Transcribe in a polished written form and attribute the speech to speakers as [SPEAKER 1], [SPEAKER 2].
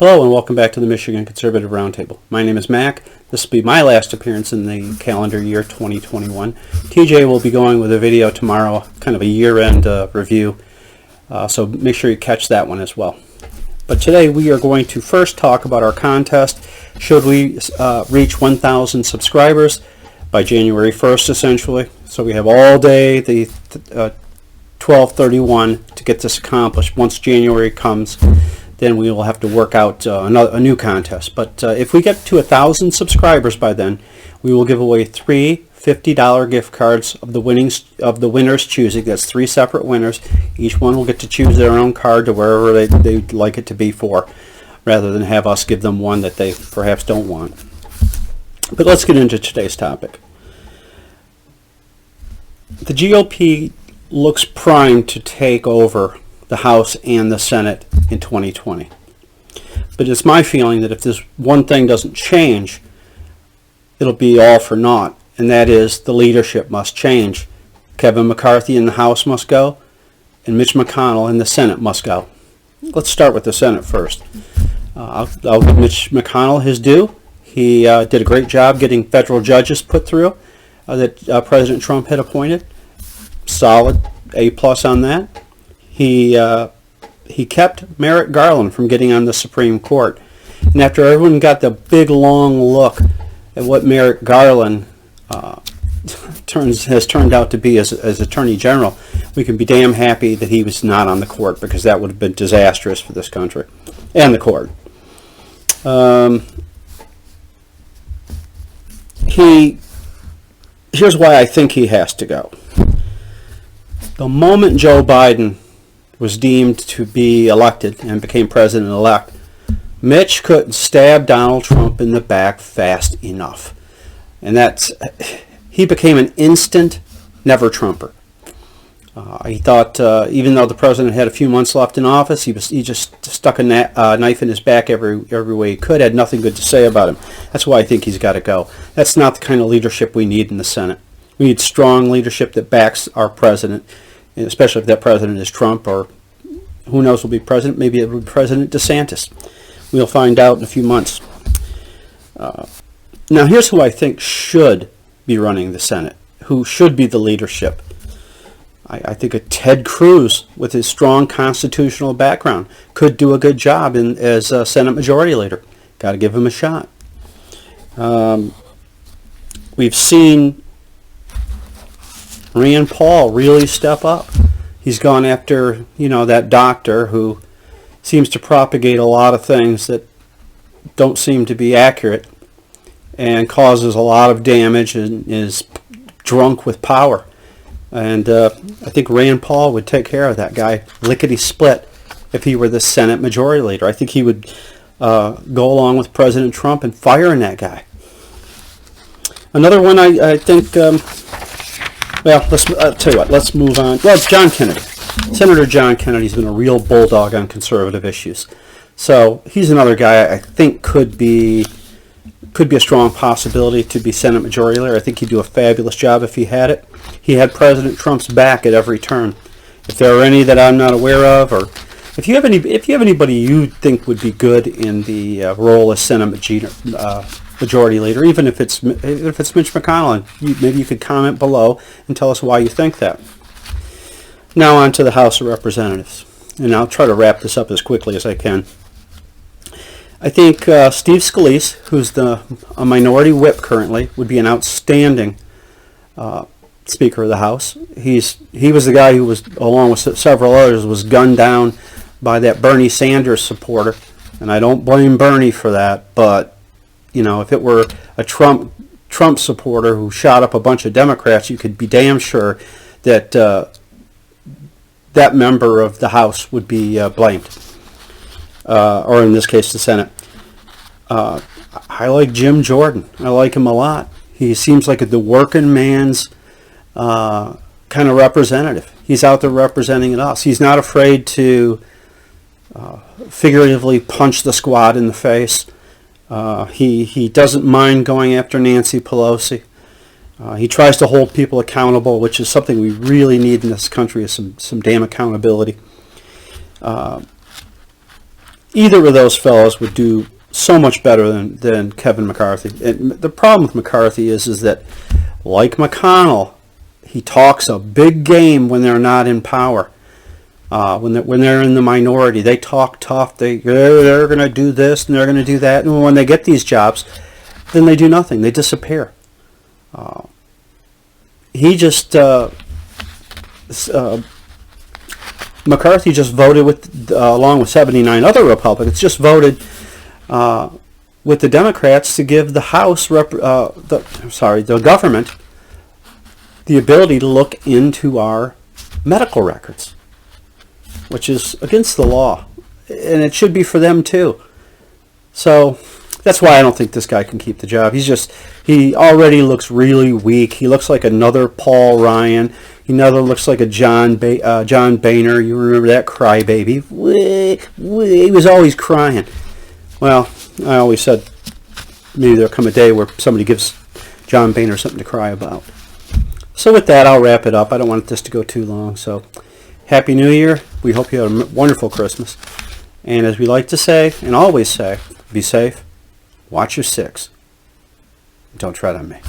[SPEAKER 1] Hello and welcome back to the Michigan Conservative Roundtable. My name is Mac. This will be my last appearance in the calendar year 2021. TJ will be going with a video tomorrow, kind of a year-end review, so make sure you catch that one as well. But today we are going to first talk about our contest. Should we reach 1,000 subscribers by January 1st, essentially? So we have all day, the 12/31, to get this accomplished. Once January comes, then we will have to work out a new contest. But if we get to 1,000 subscribers by then, we will give away 3 $50 gift cards of the winners choosing. That's 3 separate winners. Each one will get to choose their own card to wherever they'd like it to be for, rather than have us give them one that they perhaps don't want. But let's get into today's topic. The GOP looks primed to take over the House and the Senate in 2020. But it's my feeling that if this one thing doesn't change, it'll be all for naught, and that is the leadership must change. Kevin McCarthy in the House must go, and Mitch McConnell in the Senate must go. Let's start with the Senate first. I'll give Mitch McConnell his due. He did a great job getting federal judges put through that President Trump had appointed. Solid A+ on that. He kept Merrick Garland from getting on the Supreme Court. And after everyone got the big long look at what Merrick Garland has turned out to be as Attorney General, we can be damn happy that he was not on the court, because that would have been disastrous for this country and the court. Here's why I think he has to go. The moment Joe Biden was deemed to be elected and became president-elect, Mitch couldn't stab Donald Trump in the back fast enough. And he became an instant never-Trumper. He thought, even though the president had a few months left in office, he just stuck a knife in his back every way he could, had nothing good to say about him. That's why I think he's got to go. That's not the kind of leadership we need in the Senate. We need strong leadership that backs our president, especially if that president is Trump, or who knows will be president. Maybe it will be President DeSantis. We'll find out in a few months. Now here's who I think should be running the Senate, who should be the leadership. I think a Ted Cruz, with his strong constitutional background, could do a good job as a Senate Majority Leader. Got to give him a shot. We've seen Rand Paul really step up. He's gone after, that doctor who seems to propagate a lot of things that don't seem to be accurate and causes a lot of damage and is drunk with power. And I think Rand Paul would take care of that guy lickety-split if he were the Senate Majority Leader. I think he would go along with President Trump in firing that guy. Another one I think... I'll tell you what, let's move on. Well, John Kennedy. Senator John Kennedy's been a real bulldog on conservative issues. So he's another guy I think could be a strong possibility to be Senate Majority Leader. I think he'd do a fabulous job if he had it. He had President Trump's back at every turn. If there are any that I'm not aware of, or if you have anybody you think would be good in the role as Senate Majority Leader, even if it's Mitch McConnell, maybe you could comment below and tell us why you think that. Now on to the House of Representatives, and I'll try to wrap this up as quickly as I can. I think Steve Scalise, who's a minority whip currently, would be an outstanding Speaker of the House. He was the guy who was, along with several others, was gunned down by that Bernie Sanders supporter, and I don't blame Bernie for that, but if it were a Trump supporter who shot up a bunch of Democrats, you could be damn sure that that member of the House would be blamed, or in this case the Senate. I like Jim Jordan. I like him a lot. He seems like the working man's kind of representative. He's out there representing us. He's not afraid to figuratively punch the squad in the face. He doesn't mind going after Nancy Pelosi. He tries to hold people accountable, which is something we really need in this country, is some damn accountability. either of those fellows would do so much better than Kevin McCarthy. And the problem with McCarthy is that, like McConnell, he talks a big game when they're not in power. When they're in the minority, they talk tough. They're going to do this and they're going to do that. And when they get these jobs, then they do nothing. They disappear. McCarthy just voted with, along with 79 other Republicans, just voted with the Democrats to give the House, the government, the ability to look into our medical records, which is against the law, and it should be for them too. So that's why I don't think this guy can keep the job. He already looks really weak. He looks like another Paul Ryan. He looks like a John Boehner. You remember that crybaby? He was always crying. Well, I always said maybe there'll come a day where somebody gives John Boehner something to cry about. So with that, I'll wrap it up. I don't want this to go too long. So Happy New Year. We hope you had a wonderful Christmas. And as we like to say, and always say, be safe, watch your six, don't tread on me.